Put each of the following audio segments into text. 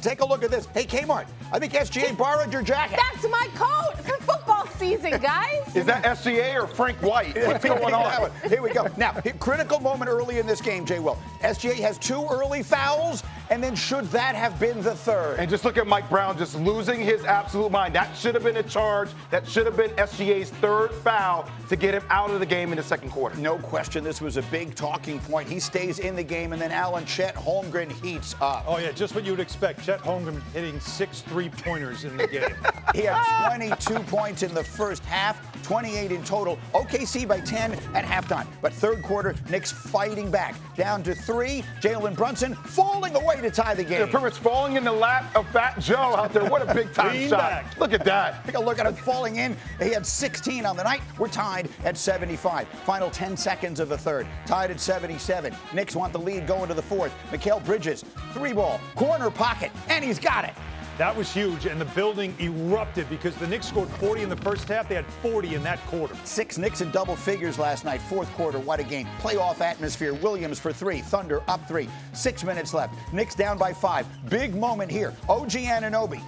take a look at this. Hey, Kmart, I think SGA borrowed your jacket. That's my coat for football season, guys. Is that SGA or Frank White? What's going on? Here we go. Now, critical moment early in this game, Jay Will. SGA has 2 early fouls, and then should that have been the third? And just look at Mike Brown just losing his absolute mind. That should have been a charge. That should have been SGA's 3rd foul to get him out of the game in the 2nd quarter. No question, this was a big talking point. He stays in the game, and then Chet Holmgren heats up. Oh, yeah, just what you would expect. Chet Holmgren hitting 6 3-pointers in the game. He had 22 points in the first half, 28 in total. OKC by 10 at halftime. But 3rd quarter, Knicks fighting back. Down to 3. Jalen Brunson falling away to tie the game. Yeah, pretty much falling in the lap of Fat Joe out there. What a big-time shot. Back. Look at that. Take a look at him falling in. He had 16 on the night. We're tied at 75. Final 10 seconds of the third. Tied at 77. Knicks want the lead going to the 4th. Mikal Bridges, 3-ball, corner pocket, and he's got it. That was huge, and the building erupted because the Knicks scored 40 in the first half. They had 40 in that quarter. 6 Knicks in double figures last night. 4th quarter, what a game. Playoff atmosphere. Williams for 3. Thunder up 3. 6 minutes left. Knicks down by 5. Big moment here. OG Anunoby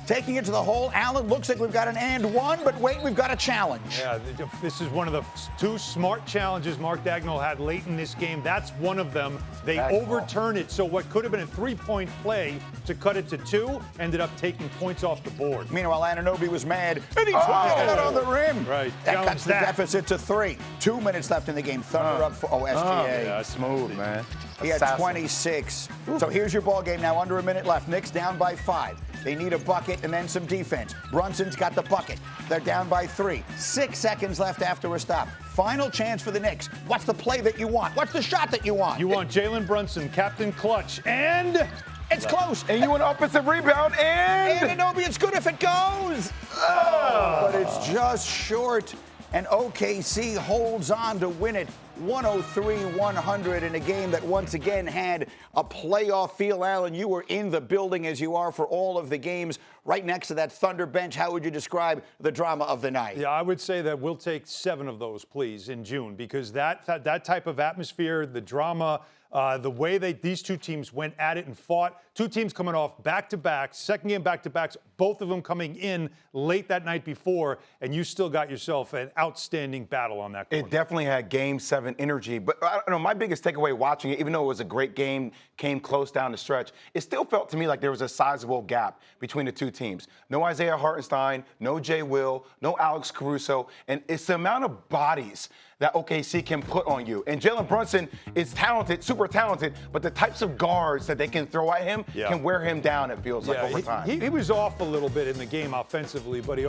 taking it to the hole. Allen, looks like we've got an and one, but wait, we've got a challenge. Yeah, this is one of the 2 smart challenges Mark Dagnall had late in this game. That's one of them. They overturn it, so what could have been a 3-point play to cut it to 2 ended up taking points off the board. Meanwhile, Anunoby was mad, and he tried to get it on the rim. Right. That cuts the deficit to 3. 2 minutes left in the game. Thunder up for SGA. Yeah, smooth, man. He had 26. So here's your ball game now. Under a minute left. Knicks down by 5. They need a bucket and then some defense. Brunson's got the bucket. They're down by 3. 6 seconds left after a stop. Final chance for the Knicks. What's the play that you want? What's the shot that you want? You want Jalen Brunson, Captain Clutch, and it's close. And you want offensive rebound, and Anunoby, it's good if it goes. But it's just short. And OKC holds on to win it 103-100 in a game that once again had a playoff feel. Allen, you were in the building as you are for all of the games right next to that Thunder bench. How would you describe the drama of the night? Yeah, I would say that we'll take 7 of those, please, in June, because that type of atmosphere, the drama, the way these 2 teams went at it and fought. 2 teams coming off back-to-back, second game back-to-backs, both of them coming in late that night before, and you still got yourself an outstanding battle on that court. It definitely had Game 7 energy. But I don't know, my biggest takeaway watching it, even though it was a great game, came close down the stretch, it still felt to me like there was a sizable gap between the 2 teams. No Isaiah Hartenstein, no Jay Will, no Alex Caruso, and it's the amount of bodies that OKC can put on you. And Jalen Brunson is talented, super talented, but the types of guards that they can throw at him can wear him down, it feels like, over time. He was off a little bit in the game offensively, but he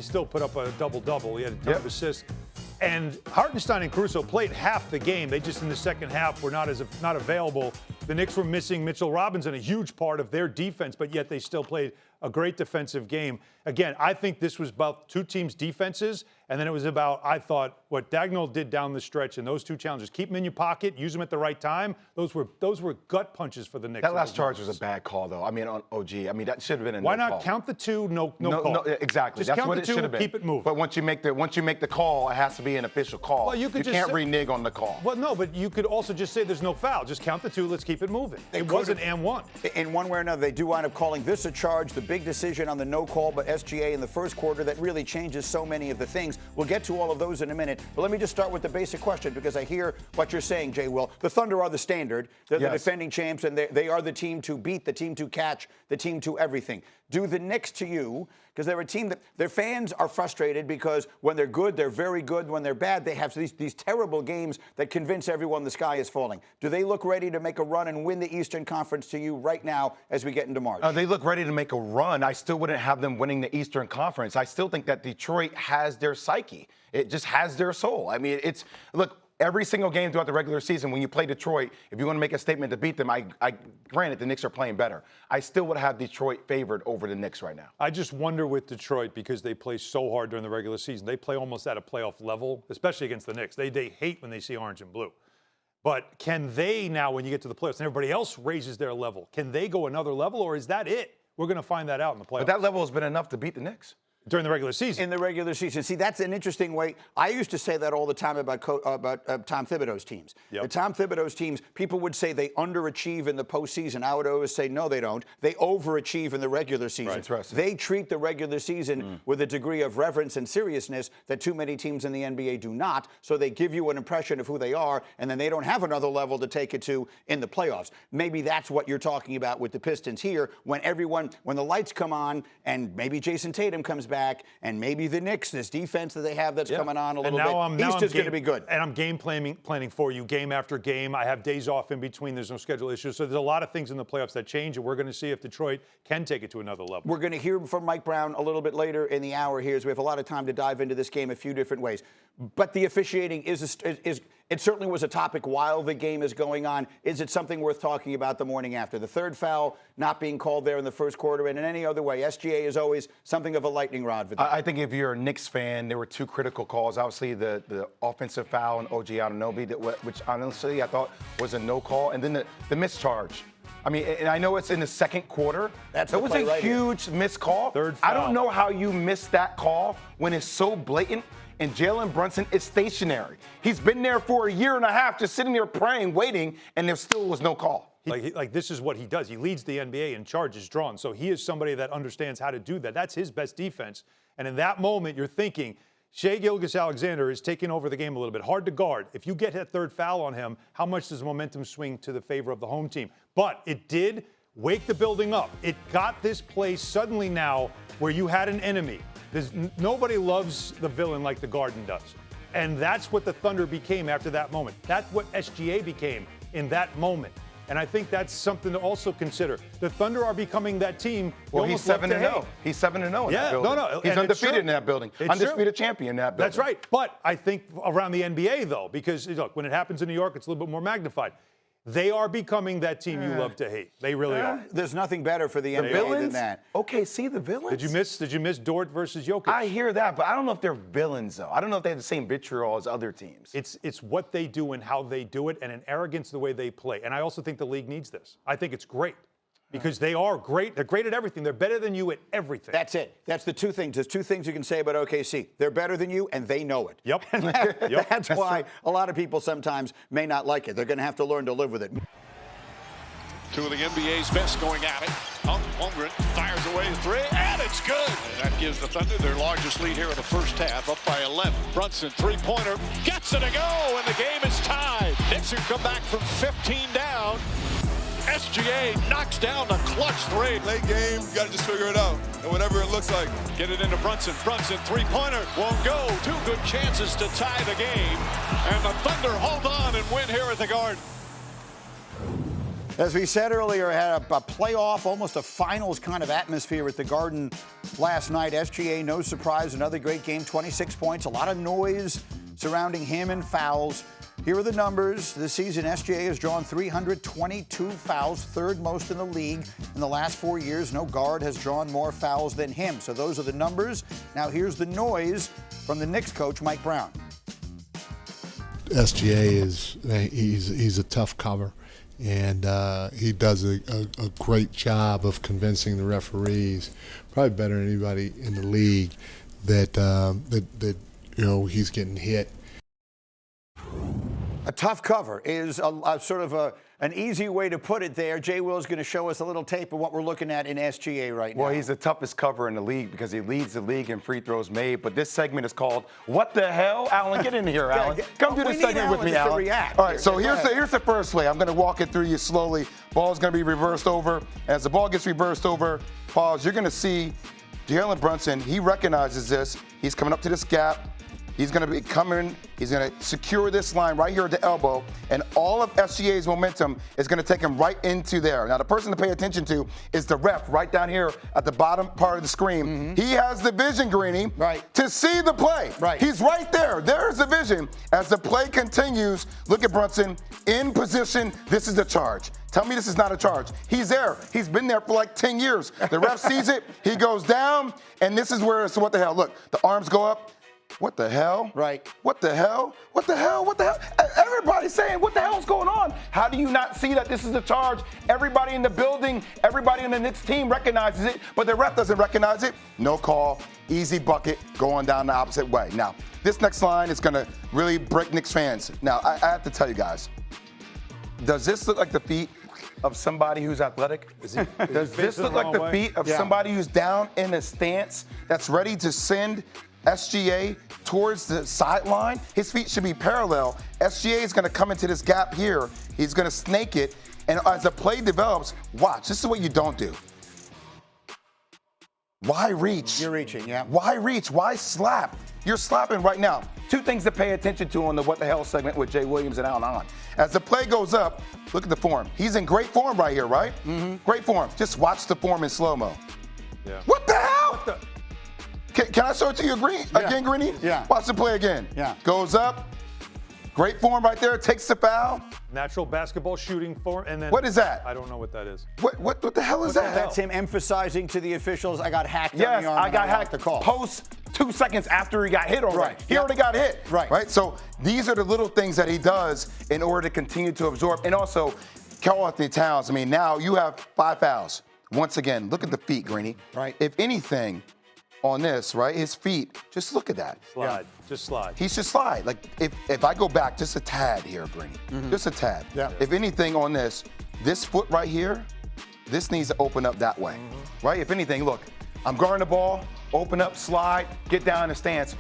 still put up a double-double. He had a ton of assists. And Hartenstein and Caruso played half the game. They just in the second half were not available. The Knicks were missing Mitchell Robinson, a huge part of their defense, but yet they still played a great defensive game. Again, I think this was about 2 teams' defenses, and then it was about, I thought, what Dagnall did down the stretch and those 2 challenges. Keep them in your pocket, use them at the right time. Those were gut punches for the Knicks. That last charge was a bad call, though. I mean, on OG. I mean, that should have been a Why no not call. count the 2, no call? No, exactly. Just That's count what the it 2, should have been. keep it moving. But once you make the call, it has to be an official call. Well, you can't renege on the call. Well, no, but you could also just say there's no foul. Just count the 2, let's keep it moving. It wasn't and 1. In one way or another, they do wind up calling this a charge. The big decision on the no call by SGA in the first quarter that really changes so many of the things. We'll get to all of those in a minute. But let me just start with the basic question, because I hear what you're saying, Jay Will. The Thunder are the standard. They're the defending champs, and they are the team to beat, the team to catch, the team to everything. Do the Knicks to you, because they're a team that their fans are frustrated because when they're good, they're very good. When they're bad, they have these terrible games that convince everyone the sky is falling. Do they look ready to make a run and win the Eastern Conference to you right now as we get into March? They look ready to make a run. I still wouldn't have them winning the Eastern Conference. I still think that Detroit has their psyche. It just has their soul. I mean, look, every single game throughout the regular season, when you play Detroit, if you want to make a statement to beat them, granted, the Knicks are playing better. I still would have Detroit favored over the Knicks right now. I just wonder with Detroit, because they play so hard during the regular season. They play almost at a playoff level, especially against the Knicks. They hate when they see orange and blue. But can they now, when you get to the playoffs and everybody else raises their level, can they go another level, or is that it? We're going to find that out in the playoffs. But that level has been enough to beat the Knicks. During the regular season. In the regular season. See, that's an interesting way. I used to say that all the time about Tom Thibodeau's teams. Yep. The Tom Thibodeau's teams, people would say they underachieve in the postseason. I would always say, no, they don't. They overachieve in the regular season. Right. They treat the regular season with a degree of reverence and seriousness that too many teams in the NBA do not. So they give you an impression of who they are, and then they don't have another level to take it to in the playoffs. Maybe that's what you're talking about with the Pistons here, when the lights come on, and maybe Jason Tatum comes back, and maybe the Knicks, this defense that they have that's coming on a little bit. East is going to be good. And I'm game planning for you, game after game. I have days off in between. There's no schedule issues. So there's a lot of things in the playoffs that change, and we're going to see if Detroit can take it to another level. We're going to hear from Mike Brown a little bit later in the hour here, as we have a lot of time to dive into this game a few different ways. But the officiating it certainly was a topic while the game is going on. Is it something worth talking about the morning after? The third foul not being called there in the first quarter, and in any other way, SGA is always something of a lightning rod for them. I think if you're a Knicks fan, there were two critical calls. Obviously, the offensive foul on OG Anunoby, which honestly I thought was a no call, and then the mischarge. I mean, and I know it's in the second quarter. That was a huge missed call. Third foul. I don't know how you missed that call when it's so blatant. And Jalen Brunson is stationary. He's been there for a year and a half, just sitting there praying, waiting, and there still was no call. Like this is what he does. He leads the NBA in charges drawn. So he is somebody that understands how to do that. That's his best defense. And in that moment, you're thinking, Shai Gilgeous-Alexander is taking over the game a little bit. Hard to guard. If you get that third foul on him, how much does momentum swing to the favor of the home team? But it did wake the building up. It got this place suddenly now where you had an enemy. Nobody loves the villain like the Garden does. And that's what the Thunder became after that moment. That's what SGA became in that moment. And I think that's something to also consider. The Thunder are becoming that team. Well, he's 7-0. He's 7-0 in that building. No. He's undefeated in that building. Undisputed champion in that building. That's right. But I think around the NBA, though, because, look, when it happens in New York, it's a little bit more magnified. They are becoming that team you love to hate. They really are. There's nothing better for the NBA than that. OKC, the villains? Did you miss Dort versus Jokic? I hear that, but I don't know if they're villains, though. I don't know if they have the same vitriol as other teams. It's what they do and how they do it, and an arrogance the way they play. And I also think the league needs this. I think it's great. Because they are great. They're great at everything. They're better than you at everything. That's it. That's the two things. There's two things you can say about OKC. They're better than you, and they know it. Yep. That's why a lot of people sometimes may not like it. They're going to have to learn to live with it. Two of the NBA's best going at it. Holmgren fires away the three, and it's good. And that gives the Thunder their largest lead here in the first half, up by 11. Brunson, three-pointer, gets it to go, and the game is tied. Knicks who come back from 15 down. SGA knocks down the clutch three. Late game, you got to just figure it out, and whatever it looks like. Get it into Brunson. Brunson, three-pointer, won't go. Two good chances to tie the game. And the Thunder hold on and win here at the Garden. As we said earlier, had a playoff, almost a finals kind of atmosphere at the Garden last night. SGA, no surprise, another great game, 26 points, a lot of noise surrounding him and fouls. Here are the numbers. This season, SGA has drawn 322 fouls, third most in the league. In the last 4 years, no guard has drawn more fouls than him. So those are the numbers. Now here's the noise from the Knicks coach, Mike Brown. SGA he's a tough cover. And he does a great job of convincing the referees, probably better than anybody in the league, that he's getting hit. A tough cover is a sort of an easy way to put it there. Jay Will's going to show us a little tape of what we're looking at in SGA right now. Well, he's the toughest cover in the league because he leads the league in free throws made. But this segment is called What the Hell? Alan, get in here, Alan. Come do this segment with me, Alan. React. All right, so here's the first play. I'm going to walk it through you slowly. Ball's going to be reversed over. As the ball gets reversed over, pause, you're going to see Jalen Brunson. He recognizes this. He's coming up to this gap. He's going to be coming. He's going to secure this line right here at the elbow, and all of SGA's momentum is going to take him right into there. Now, the person to pay attention to is the ref right down here at the bottom part of the screen. Mm-hmm. He has the vision, Greeny, to see the play. Right. He's right there. There's the vision. As the play continues, look at Brunson in position. This is the charge. Tell me this is not a charge. He's there. He's been there for like 10 years. The ref sees it. He goes down, and this is where it's what the hell. Look, the arms go up. What the hell? Right. What the hell? What the hell? What the hell? Everybody's saying, what the hell's going on? How do you not see that this is a charge? Everybody in the building, everybody in the Knicks team recognizes it, but the ref doesn't recognize it. No call, easy bucket, going down the opposite way. Now, this next line is going to really break Knicks fans. Now, I have to tell you guys, does this look like the feet of somebody who's athletic? Does this look like the feet of somebody who's down in a stance that's ready to send SGA towards the sideline? His feet should be parallel. SGA is going to come into this gap here. He's going to snake it. And as the play develops, watch. This is what you don't do. Why reach? You're reaching, yeah. Why reach? Why slap? You're slapping right now. Two things to pay attention to on the What the Hell segment with Jay Williams and Hahn. As the play goes up, look at the form. He's in great form right here, right? Mm-hmm. Great form. Just watch the form in slow-mo. Yeah. What the hell? Can I show it to you again, Greeny? Yeah. Watch the play again. Yeah. Goes up. Great form right there. Takes the foul. Natural basketball shooting form, and then What is that? I don't know what that is. What the hell is that? That's him emphasizing to the officials, I got hacked on Yes, the arm. I got hacked. The call. Post 2 seconds after he got hit already. Right. He already got hit. Right. So these are the little things that he does in order to continue to absorb. And also, Karl Anthony Towns, I mean, now you have 5 fouls. Once again, look at the feet, Greeny. Right. If anything, on this, right, his feet, just look at that. Slide. Just slide. He should slide. Like, if I go back just a tad here, Greeny, just a tad. Yeah. If anything on this foot right here, this needs to open up that way, right? If anything, look, I'm guarding the ball, open up, slide, get down in the stance.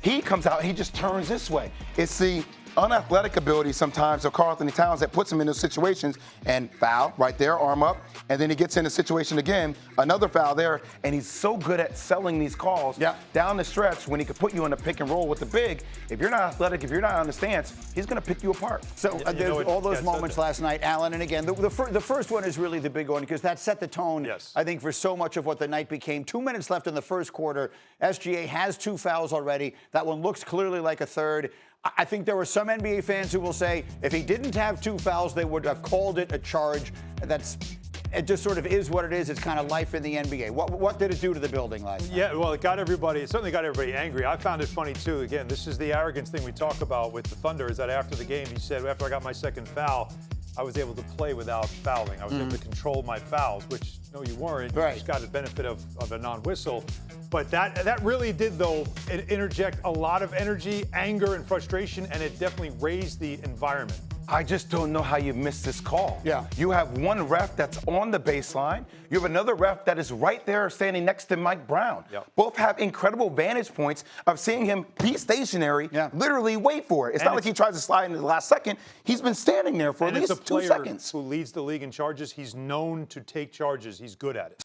He comes out, he just turns this way. It's the unathletic ability sometimes of Karl Anthony Towns that puts him in those situations, and foul right there, arm up, and then he gets in a situation again, another foul there, and he's so good at selling these calls down the stretch when he could put you in a pick and roll with the big. If you're not athletic, if you're not on the stance, he's going to pick you apart. So there's all those moments last night, Alan, and again, the first one is really the big one because that set the tone, I think, for so much of what the night became. 2 minutes left in the first quarter. SGA has 2 fouls already. That one looks clearly like a third. I think there were some NBA fans who will say if he didn't have 2 fouls, they would have called it a charge. It just sort of is what it is. It's kind of life in the NBA. What did it do to the building last night? Yeah, well, it certainly got everybody angry. I found it funny, too. Again, this is the arrogance thing we talk about with the Thunder, is that after the game, he said, after I got my second foul, I was able to play without fouling. I was able to control my fouls, which, no, you weren't. Right. You just got the benefit of a non-whistle. But that really did, though, interject a lot of energy, anger, and frustration, and it definitely raised the environment. I just don't know how you missed this call. Yeah. You have one ref that's on the baseline. You have another ref that is right there standing next to Mike Brown. Yep. Both have incredible vantage points of seeing him be stationary, literally wait for it. It's not like he tries to slide in the last second. He's been standing there for at least 2 seconds. Who leads the league in charges. He's known to take charges. He's good at it.